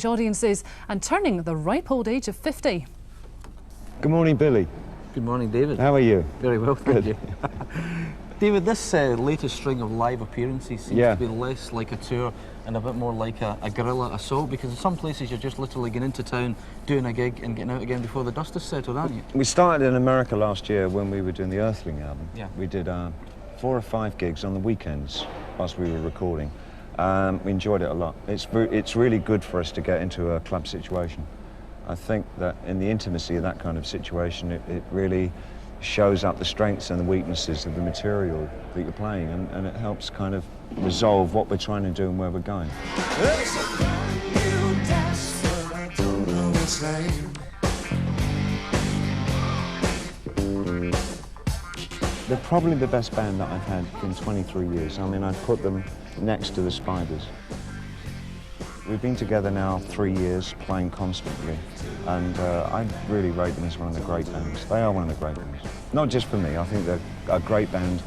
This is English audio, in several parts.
audiences and turning the ripe old age of 50. Good morning, Billy. Good morning, David. How are you? Very well, thank Good. you. David, this latest string of live appearances seems to be less like a tour and a bit more like a guerrilla assault, because in some places you're just literally getting into town, doing a gig and getting out again before the dust is settled, aren't you? We started in America last year when we were doing the Earthling album. Yeah. We did 4 or 5 gigs on the weekends whilst we were recording. We enjoyed it a lot. It's really good for us to get into a club situation. I think that in the intimacy of that kind of situation, it really shows up the strengths and the weaknesses of the material that you're playing, and it helps kind of resolve what we're trying to do and where we're going. There's a brand new dance, but I don't know its name. They're probably the best band that I've had in 23 years. I mean, I'd put them next to the Spiders. We've been together now 3 years, playing constantly, and I really rate them as one of the great bands. They are one of the great bands. Not just for me, I think they're a great band.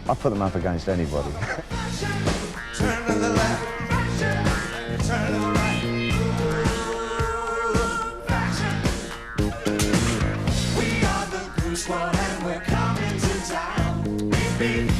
I put them up against anybody. Turn to the left, turn to the right. We are the Blue Squad and we're coming to town. Beep, beep.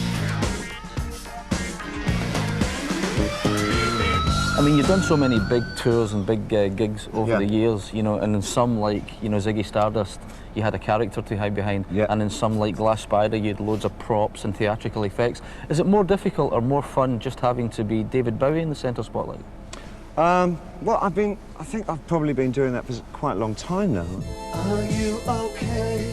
I mean, you've done so many big tours and big gigs over the years, you know, and in some, like, you know, Ziggy Stardust, you had a character to hide behind, and in some, like Glass Spider, you had loads of props and theatrical effects. Is it more difficult or more fun just having to be David Bowie in the centre spotlight? Well, I think I've probably been doing that for quite a long time now. Are you okay?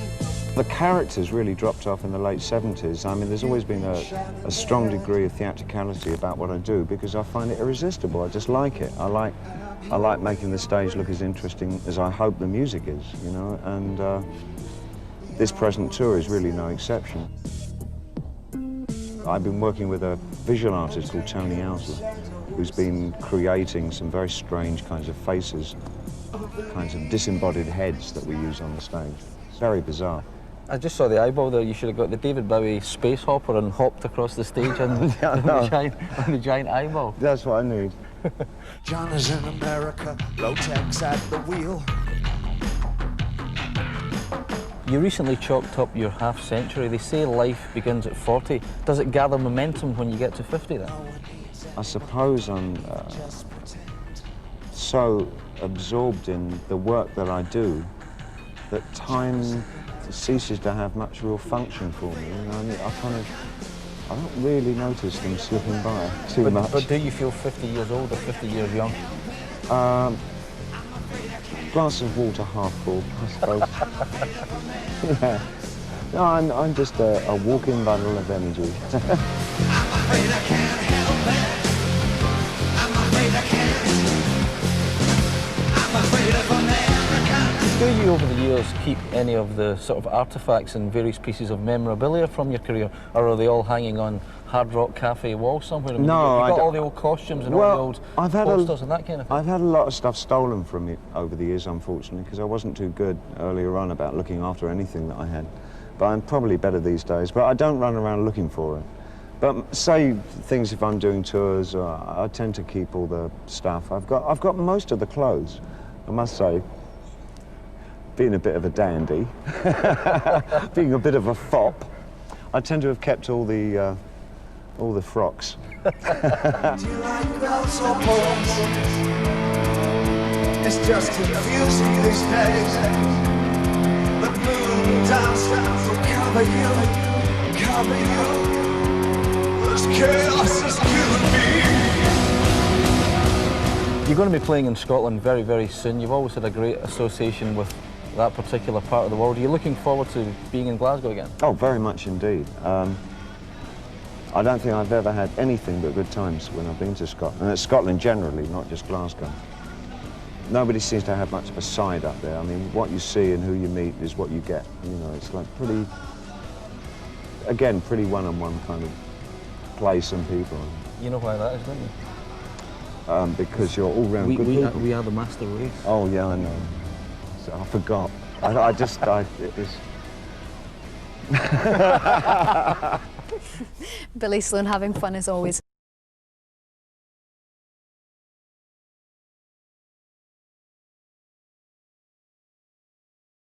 The characters really dropped off in the late 70s. I mean, there's always been a strong degree of theatricality about what I do because I find it irresistible. I just like it. I like making the stage look as interesting as I hope the music is, you know, and this present tour is really no exception. I've been working with a visual artist called Tony Owsler, who's been creating some very strange kinds of faces, kinds of disembodied heads that we use on the stage. Very bizarre. I just saw the eyeball there. You should have got the David Bowie space hopper and hopped across the stage on, on the giant eyeball. That's what I need. John is in America, low-tech's at the wheel. You recently chalked up your half-century. They say life begins at 40. Does it gather momentum when you get to 50 then? I suppose I'm so absorbed in the work that I do that time ceases to have much real function for me. You know, I mean, I don't really notice them slipping by too much. But do you feel 50 years old or 50 years young? Glass of water half full, I suppose. Yeah. No, I'm just a walking bundle of energy. I'm afraid I can't help it. I'm afraid I can't. I'm afraid of America. Do you, over the years, keep any of the sort of artefacts and various pieces of memorabilia from your career, or are they all hanging on Hard Rock Cafe walls somewhere? I mean, No, you've got all the old costumes and all the old posters and that kind of thing. I've had a lot of stuff stolen from me over the years, unfortunately, because I wasn't too good earlier on about looking after anything that I had. But I'm probably better these days, but I don't run around looking for it. But say things if I'm doing tours, I tend to keep all the stuff. I've got most of the clothes, I must say. Being a bit of a dandy, being a bit of a fop, I tend to have kept all the frocks. Do you like bells or balls? It's just confusing these days. The moon dance will cover you. This chaos is killing me. You're going to be playing in Scotland very, very soon. You've always had a great association with that particular part of the world. Are you looking forward to being in Glasgow again? Oh, very much indeed. I don't think I've ever had anything but good times when I've been to Scotland. And it's Scotland generally, not just Glasgow. Nobody seems to have much of a side up there. I mean, what you see and who you meet is what you get. You know, it's like pretty one-on-one kind of place and people. You know why that is, don't you? Because you're all round good people. We are the master race. Oh, yeah, I know. So I forgot. It was... Billy Sloan having fun as always.